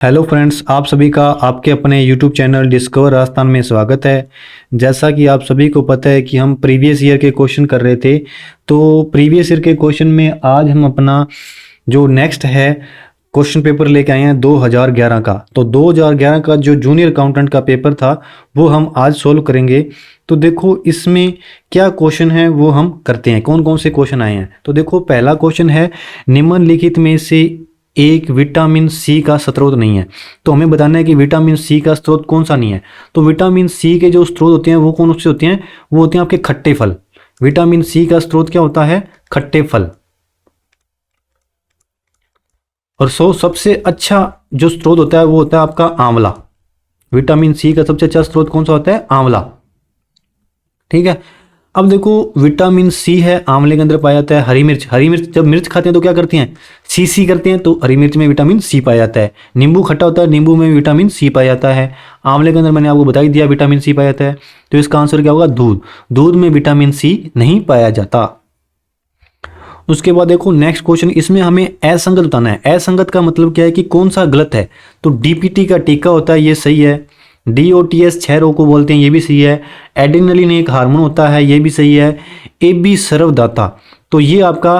Hello friends, आप सभी का आपके अपने यूट्यूब चैनल डिस्कवर राजस्थान में स्वागत है। जैसा कि आप सभी को पता है कि हम प्रीवियस ईयर के क्वेश्चन कर रहे थे, तो प्रीवियस ईयर के क्वेश्चन में आज हम अपना जो नेक्स्ट है क्वेश्चन पेपर लेके आए हैं 2011 का। तो 2011 का जो जूनियर अकाउंटेंट का पेपर था वो हम आज सोल्व करेंगे। तो देखो इसमें क्या क्वेश्चन है वो हम करते हैं, कौन कौन से क्वेश्चन आए हैं। तो देखो पहला क्वेश्चन है, निम्नलिखित में से एक विटामिन सी का स्रोत नहीं है। तो हमें बताना है कि विटामिन सी का स्रोत कौन सा नहीं है। तो विटामिन सी के जो स्रोत होते हैं वो कौन से होते हैं, वो होते हैं आपके खट्टे फल। विटामिन सी का स्रोत क्या होता है, खट्टे फल। और सबसे अच्छा जो स्रोत होता है वो होता है आपका आंवला। विटामिन सी का सबसे अच्छा स्रोत कौन सा होता है, आंवला। ठीक है, अब देखो विटामिन सी है आंवले के अंदर पाया जाता है। हरी मिर्च, हरी मिर्च जब मिर्च खाते हैं तो क्या करती हैं, सी करते हैं, तो हरी मिर्च में विटामिन सी पाया जाता है। नींबू खट्टा होता है, नींबू में विटामिन सी पाया जाता है। आंवले के अंदर मैंने आपको बता ही दिया विटामिन सी पाया जाता है। तो इसका आंसर क्या होगा, दूध। दूध में विटामिन सी नहीं पाया जाता। उसके बाद देखो नेक्स्ट क्वेश्चन, इसमें हमें असंगत बताना है। असंगत का मतलब क्या है कि कौन सा गलत है। तो डीपीटी का टीका होता है, ये सही है। डीओटीएस क्षय रोग को बोलते हैं, ये भी सही है। एड्रेनलिन एक हार्मोन होता है, ये भी सही है। एबी सर्वदाता, तो ये आपका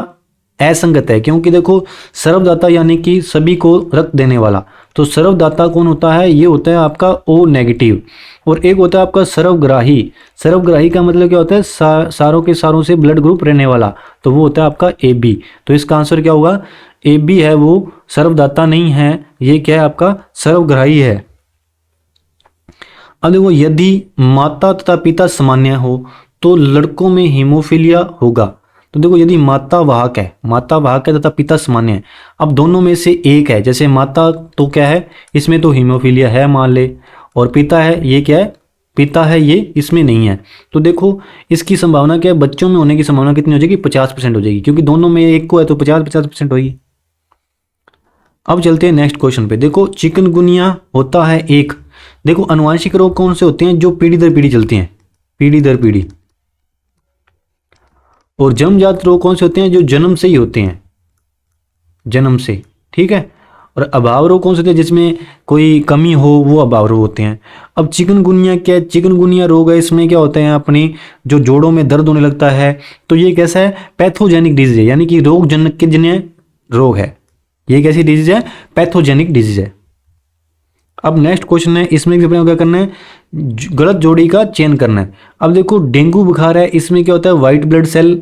असंगत है, क्योंकि देखो सर्वदाता यानी कि सभी को रक्त देने वाला। तो सर्वदाता कौन होता है, ये होता है आपका ओ नेगेटिव। और एक होता है आपका सर्वग्राही। सर्वग्राही का मतलब क्या होता है, सारों के सारों से ब्लड ग्रुप रहने वाला, तो वो होता है आपका ए बी। तो इसका आंसर क्या होगा, ए बी है, वो सर्वदाता नहीं है, ये क्या है आपका सर्वग्राही है। अब देखो यदि माता तथा पिता सामान्य हो तो लड़कों में हीमोफीलिया होगा। तो देखो यदि माता वाहक है तथा पिता सामान्य है, अब दोनों में से एक है, जैसे माता तो क्या है, इसमें तो हीमोफीलिया है मान ले, और पिता है, ये क्या है, पिता है, ये इसमें नहीं है। तो देखो इसकी संभावना क्या है, बच्चों में होने की संभावना कितनी हो जाएगी, 50% हो जाएगी, क्योंकि दोनों में एक को है तो 50% होगी। अब चलते हैं नेक्स्ट क्वेश्चन पे। देखो चिकनगुनिया होता है एक। देखो अनुवांशिक रोग कौन से होते हैं, जो पीढ़ी दर पीढ़ी चलते हैं, पीढ़ी दर पीढ़ी। और जन्मजात रोग कौन से होते हैं, जो जन्म से ही होते हैं, जन्म से। ठीक है, और अभाव रोग कौन से होते हैं, जिसमें कोई कमी हो, वो अभाव रोग होते हैं। अब चिकनगुनिया क्या है, चिकनगुनिया रोग है, इसमें क्या होता है, अपनी जो जोड़ों में दर्द होने लगता है। तो ये कैसा है, पैथोजेनिक डिजीज है, यानी कि रोग जनक रोग है। ये कैसी डिजीज है, पैथोजेनिक डिजीज है। अब नेक्स्ट क्वेश्चन है, इसमें भी अपने क्या करना है, गलत जोड़ी का चयन करना है। अब देखो डेंगू बुखार है, इसमें क्या होता है, व्हाइट ब्लड सेल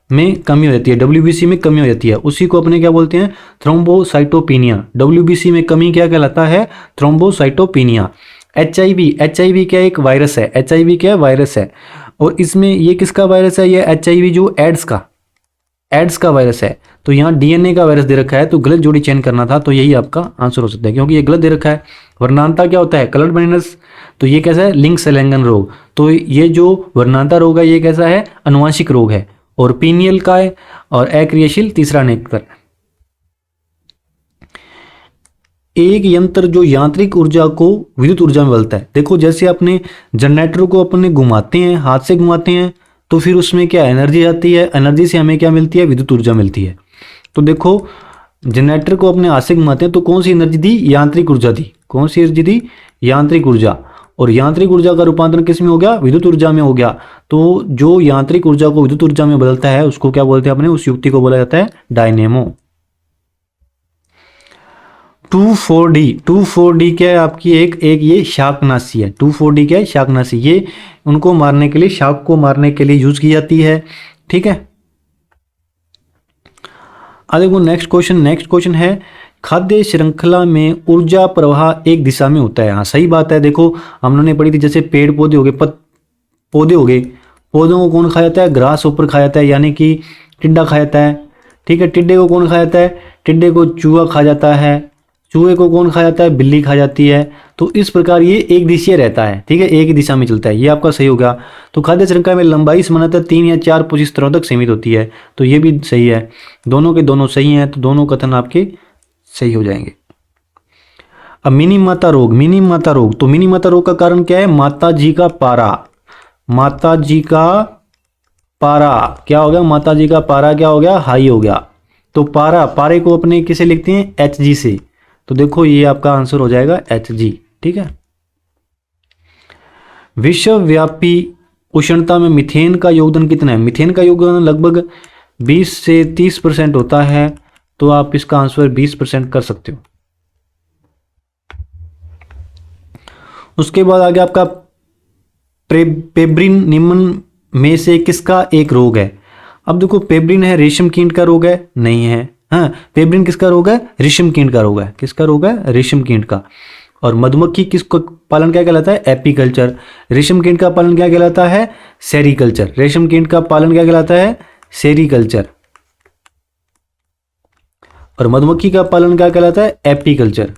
में कमी हो जाती है, डब्ल्यूबीसी में कमी हो जाती है, उसी को अपने क्या बोलते हैं, थ्रोम्बोसाइटोपिनिया। डब्ल्यूबीसी में कमी क्या कहलाता है, थ्रोम्बोसाइटोपिनिया। एचआईवी क्या एक वायरस है, एचआईवी क्या वायरस है, और इसमें ये किसका वायरस है, ये एचआईवी जो एड्स का वायरस है। तो यहाँ डीएनए का वायरस दे रखा है, तो गलत जोड़ी चयन करना था, तो यही आपका आंसर हो सकता है, क्योंकि ये गलत दे रखा है। वर्णांता क्या होता है, कलर ब्लाइंडनेस, तो ये कैसा है, लिंग संलग्न रोग। तो ये जो वर्णांता रोग है, ये कैसा है, अनुवांशिक रोग है। और पीनियल का है, और अक्रियाशील तीसरा नेत्र। एक यंत्र जो यांत्रिक ऊर्जा को विद्युत ऊर्जा में बदलता है। देखो जैसे अपने जनरेटर को अपने घुमाते हैं, हाथ से घुमाते हैं, तो फिर उसमें क्या एनर्जी आती है, एनर्जी से हमें क्या मिलती है, विद्युत ऊर्जा मिलती है। तो देखो जनरेटर को अपने हाथ से घुमाते हैं तो कौन सी एनर्जी दी, यांत्रिक ऊर्जा दी। कौन सी एनर्जी दी, यांत्रिक ऊर्जा। और यांत्रिक ऊर्जा का रूपांतरण किस में हो गया, विद्युत ऊर्जा में हो गया। तो जो यांत्रिक ऊर्जा को विद्युत ऊर्जा में बदलता है उसको क्या बोलते हैं अपने, उस युक्ति को बोला जाता है डायनेमो। 2,4-D क्या है आपकी, एक ये शाकनाशी है। 2,4-D क्या है, शाकनाशी। ये उनको मारने के लिए, शाक को मारने के लिए यूज की जाती है। ठीक है, अब देखो नेक्स्ट क्वेश्चन है, खाद्य श्रृंखला में ऊर्जा प्रवाह एक दिशा में होता है। हाँ सही बात है। देखो हम लोगों ने पढ़ी थी, जैसे पेड़ पौधे हो गए, पौधे हो गए, पौधों को कौन खा जाता है, ग्रास ऊपर खा जाता है, यानी कि टिड्डा खा जाता है। ठीक है, टिड्डे को कौन खा जाता है, टिड्डे को चूहा खा जाता है। चूहे को कौन खा जाता है, बिल्ली खा जाती है। तो इस प्रकार ये एक दिशीय रहता है। ठीक है, एक ही दिशा में चलता है, ये आपका सही होगा। तो खाद्य श्रृंखला में लंबाई सामान्यतः 3 या 4 पोषक स्तरों तक सीमित होती है, तो ये भी सही है। दोनों के दोनों सही हैं, तो दोनों कथन आपके सही हो जाएंगे। अब मिनी माता रोग, तो मिनी माता रोग का कारण क्या है, माता जी का पारा। माता जी का पारा क्या हो गया, माता जी का पारा क्या हो गया, हाई हो गया। तो पारे को अपने किसे लिखते हैं, एच जी से। तो देखो ये आपका आंसर हो जाएगा Hg। ठीक है। विश्वव्यापी उष्णता में मीथेन का योगदान कितना है? मीथेन का योगदान लगभग 20 से 30% होता है, तो आप इसका आंसर 20% कर सकते हो। उसके बाद आगे आपका पेब्रिन निम्न में से किसका एक रोग है? अब देखो पेब्रिन है रेशम कीट का रोग है? नहीं है। हाँ, पेब्रिन किसका रोग है? रेशम कीट का रोग है। किसका रोग है? रेशम कीट का। और मधुमक्खी किसको पालन क्या कहलाता है? एपीकल्चर। रेशम कीट का पालन क्या कहलाता है? सेरीकल्चर। रेशम कीट का पालन क्या कहलाता है? सेरीकल्चर। और मधुमक्खी का पालन क्या कहलाता है? एपीकल्चर।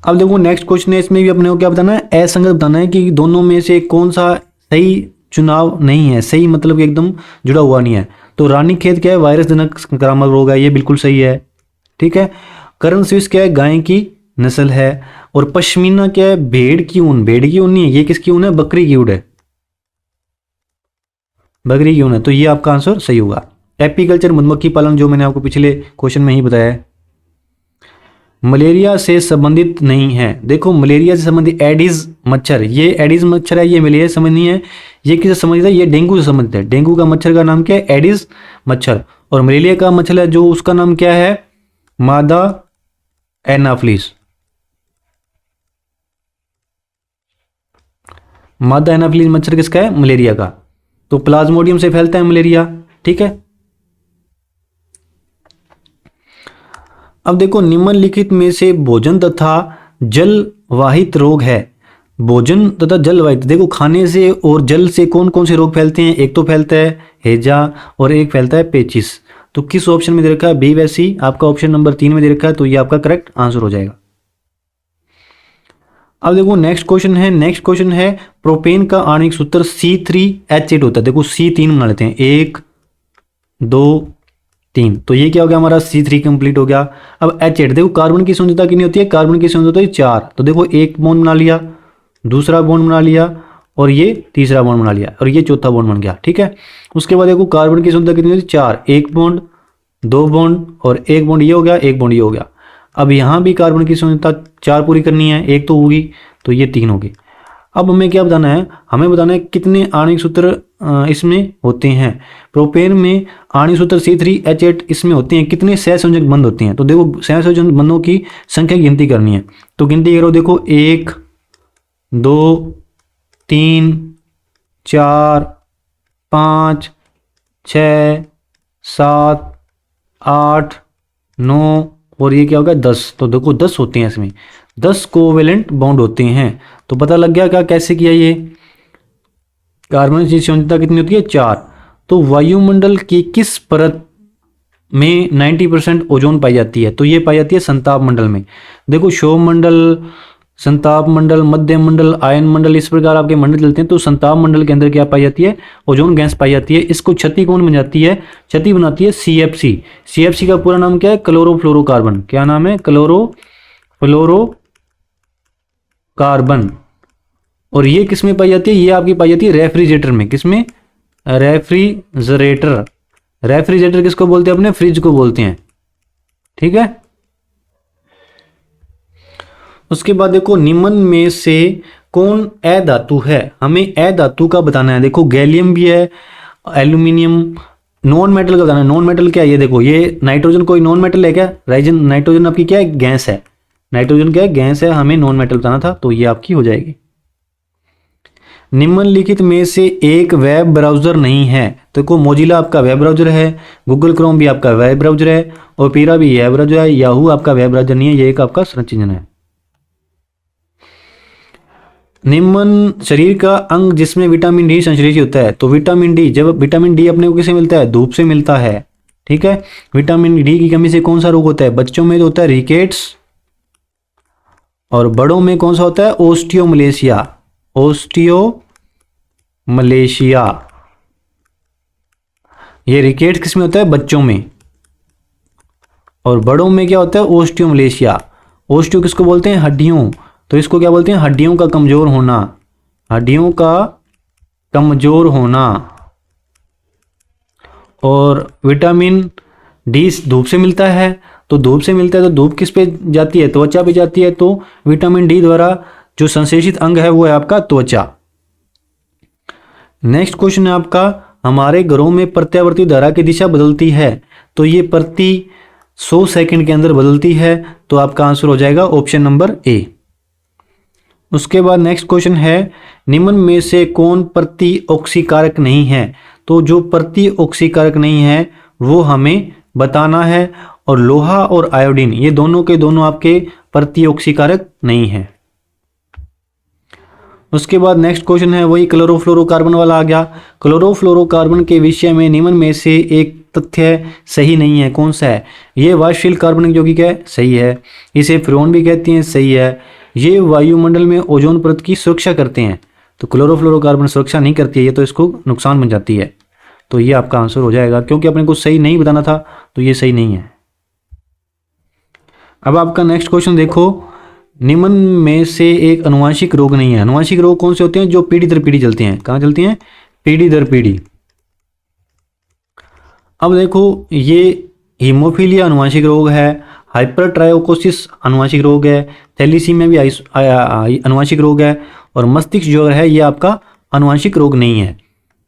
अब देखो नेक्स्ट क्वेश्चन है, इसमें भी अपने को क्या बताना है? असंगत बताना है कि दोनों में से कौन सा सही चुनाव नहीं है। सही मतलब कि एकदम जुड़ा हुआ नहीं है। तो रानीखेत क्या है? वायरस जनक संक्रामक रोग है, ये बिल्कुल सही है। ठीक है। करण स्विस क्या है? गाय की नस्ल है। और पश्मीना क्या है? भेड़ की ऊन। भेड़ की ऊन नहीं है, ये किसकी ऊन है? बकरी की ऊन है। बकरी की ऊन है, तो ये आपका आंसर सही होगा। एपीकल्चर मधुमक्खी पालन, जो मैंने आपको पिछले क्वेश्चन में ही बताया है। मलेरिया से संबंधित नहीं है। देखो मलेरिया से संबंधित एडिस मच्छर, ये एडिस मच्छर है, ये मलेरिया से संबंधित नहीं है। ये किससे संबंधित है? ये डेंगू से संबंधित है। डेंगू का मच्छर का नाम क्या है? एडिस मच्छर। और मलेरिया का मच्छर है जो, उसका नाम क्या है? मादा एनाफ्लिस। मादा एनाफ्लिस मच्छर किसका है? मलेरिया का। तो प्लाज्मोडियम से फैलता है मलेरिया। ठीक है। अब देखो निम्नलिखित में से भोजन तथा जलवाहित रोग है। भोजन तथा जलवाहित, देखो खाने से और जल से कौन कौन से रोग फैलते हैं? एक तो फैलता है हैजा और एक फैलता है पेचिस। तो किस ऑप्शन में दे रखा है? बी व सी। आपका ऑप्शन नंबर 3 में दे रखा है, तो ये आपका करेक्ट आंसर हो जाएगा। अब देखो नेक्स्ट क्वेश्चन है। नेक्स्ट क्वेश्चन है प्रोपेन का आणविक सूत्र C3H8 होता है। देखो C3 बना लेते हैं, 1 2 3। तो ये क्या हो गया? हमारा C3 कंप्लीट हो गया। अब H8, देखो कार्बन की सांद्रता कितनी होती है? कार्बन की सांद्रता होती है 4। तो देखो एक बॉन्ड बना लिया, दूसरा बॉन्ड बना लिया, और ये तीसरा बॉन्ड बना लिया, और ये चौथा बॉन्ड बन गया। ठीक है। उसके बाद देखो कार्बन की सांद्रता कितनी होती है? 4। एक बॉन्ड, 2 बॉन्ड, और एक बॉन्ड ये हो गया, एक बॉन्ड ये हो गया। अब यहाँ भी कार्बन की सांद्रता 4 पूरी करनी है, एक तो होगी, तो ये 3 होगी। अब हमें क्या बताना है? हमें बताना है कितने आणविक सूत्र इसमें होते हैं। प्रोपेन में आणविक सूत्र C3H8 इसमें होते हैं, कितने सहसंयोजक बंध होते हैं? तो देखो सहसंयोजक बंधों की संख्या की गिनती करनी है। तो गिनती करो, देखो 1 2 3 4 5 6 7 8 9, और ये क्या होगा? 10। तो देखो 10 होते हैं इसमें, 10 कोवेलेंट बॉन्ड होते हैं। तो पता लग गया क्या कैसे किया ये? कार्बन की सांद्रता कितनी होती है? 4। तो वायुमंडल की किस परत में 90% ओजोन पाई जाती है? तो ये पाई जाती है संताप मंडल में। देखो क्षोभ मंडल, संताप मंडल, मध्य मंडल, आयन मंडल, इस प्रकार आपके मंडल चलते हैं। तो संताप मंडल के अंदर क्या पाई जाती है? ओजोन गैस पाई जाती है। इसको क्षति कौन बन जाती है? क्षति बनाती है CFC। CFC का पूरा नाम क्या है? क्लोरोफ्लोरोकार्बन। क्या नाम है? क्लोरोफ्लोरोकार्बन। और ये किस में पाई जाती है? ये आपकी पाई जाती है रेफ्रिजरेटर में। किसमें? रेफ्रिजरेटर। रेफ्रिजरेटर किसको बोलते हैं? अपने फ्रिज को बोलते हैं। ठीक है। उसके बाद देखो निम्न में से कौन अधातु है? हमें अधातु का बताना है। देखो गैलियम भी है, एल्यूमिनियम। नॉन मेटल का बताना है। नॉन मेटल क्या है? ये देखो, ये नाइट्रोजन कोई नॉन मेटल है क्या? नाइट्रोजन आपकी क्या है? गैस है। नाइट्रोजन क्या है? गैस है। हमें नॉन मेटल बताना था, तो ये आपकी हो जाएगी। निम्नलिखित में से एक वेब ब्राउजर नहीं है। देखो मोजिला आपका वेब ब्राउजर है, गूगल क्रोम भी आपका वेब ब्राउजर है, ओपेरा भी वेब ब्राउजर है, याहू आपका वेब ब्राउजर नहीं है। ये एक आपका सर्च इंजन है। निम्न शरीर का अंग जिसमें विटामिन डी संश्लेषित होता है। तो विटामिन डी, जब विटामिन डी अपने को किससे मिलता है? धूप से मिलता है। ठीक है। विटामिन डी की कमी से कौन सा रोग होता है? बच्चों में तो होता है रिकेट्स, और बड़ों में कौन सा होता है? ओस्टियोमलेशिया। ओस्टियोमलेशिया। ये रिकेट्स किस में होता है? बच्चों में। और बड़ों में क्या होता है? ओस्टियोमलेशिया। ओस्टियो किसको बोलते हैं? हड्डियों। तो इसको क्या बोलते हैं? हड्डियों का कमजोर होना। हड्डियों का कमजोर होना। और विटामिन डी धूप से मिलता है, तो धूप से मिलता है तो धूप किस पे जाती है, त्वचा पे जाती है, तो विटामिन डी द्वारा जो संश्लेषित अंग है वो है आपका त्वचा। नेक्स्ट क्वेश्चन है आपका, हमारे घरों में प्रत्यावर्ती धारा की दिशा बदलती है, तो ये प्रति 100 सेकंड के अंदर बदलती है, तो आपका आंसर हो जाएगा ऑप्शन नंबर ए। उसके बाद नेक्स्ट क्वेश्चन है, निम्न में से कौन प्रति ऑक्सीकारक नहीं है, तो जो प्रति ऑक्सीकारक नहीं है वो हमें बताना है, और लोहा और आयोडीन ये दोनों के दोनों आपके प्रति ऑक्सीकारक नहीं है। उसके बाद नेक्स्ट क्वेश्चन है वही क्लोरोफ्लोरोकार्बन वाला आ गया। क्लोरोफ्लोरोकार्बन के विषय में निम्न में से एक तथ्य सही नहीं है, कौन सा है, ये वाष्पशील कार्बनिक यौगिक है, सही है। इसे फ्रेन भी कहते हैं, सही है। ये वायुमंडल में ओजोन परत की सुरक्षा करते हैं, तो क्लोरोफ्लोरोकार्बन सुरक्षा नहीं करती है, ये तो इसको नुकसान बन जाती है, तो ये आपका आंसर हो जाएगा। क्योंकि अपने को सही नहीं बताना था तो ये सही नहीं है। अब आपका नेक्स्ट क्वेश्चन देखो, निम्न में से एक अनुवांशिक रोग नहीं है। अनुवांशिक रोग कौन से होते हैं, जो पीढ़ी दर पीढ़ी चलते हैं, कहाँ चलती हैं, पीढ़ी दर पीढ़ी। अब देखो, ये हीमोफीलिया अनुवांशिक रोग है, हाइपरट्रायोकोसिस अनुवांशिक रोग है, थैलीसीमिया भी अनुवांशिक रोग है, और मस्तिष्क ज्वर है, ये आपका अनुवांशिक रोग नहीं है।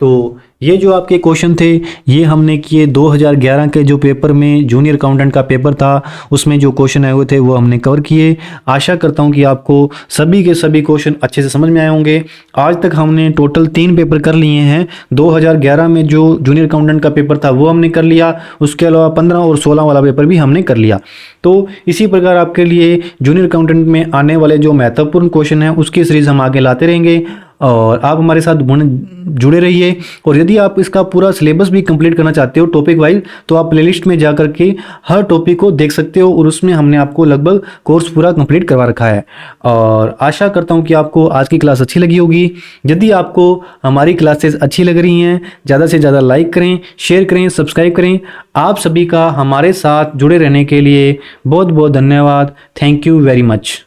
तो ये जो आपके क्वेश्चन थे ये हमने किए 2011 के जो पेपर में जूनियर अकाउंटेंट का पेपर था उसमें जो क्वेश्चन आए हुए थे वो हमने कवर किए। आशा करता हूँ कि आपको सभी के सभी क्वेश्चन अच्छे से समझ में आए होंगे। आज तक हमने टोटल 3 पेपर कर लिए हैं। 2011 में जो जूनियर अकाउंटेंट का पेपर था वो हमने कर लिया, उसके अलावा 15 और 16 वाला पेपर भी हमने कर लिया। तो इसी प्रकार आपके लिए जूनियर अकाउंटेंट में आने वाले जो महत्वपूर्ण क्वेश्चन हैं उसकी सीरीज हम आगे लाते रहेंगे, और आप हमारे साथ जुड़े रहिए। और यदि आप इसका पूरा सिलेबस भी कंप्लीट करना चाहते हो टॉपिक वाइज, तो आप प्लेलिस्ट में जा करके हर टॉपिक को देख सकते हो, और उसमें हमने आपको लगभग कोर्स पूरा कंप्लीट करवा रखा है। और आशा करता हूं कि आपको आज की क्लास अच्छी लगी होगी। यदि आपको हमारी क्लासेस अच्छी लग रही हैं, ज़्यादा से ज़्यादा लाइक करें, शेयर करें, सब्सक्राइब करें। आप सभी का हमारे साथ जुड़े रहने के लिए बहुत बहुत धन्यवाद। Thank you very much.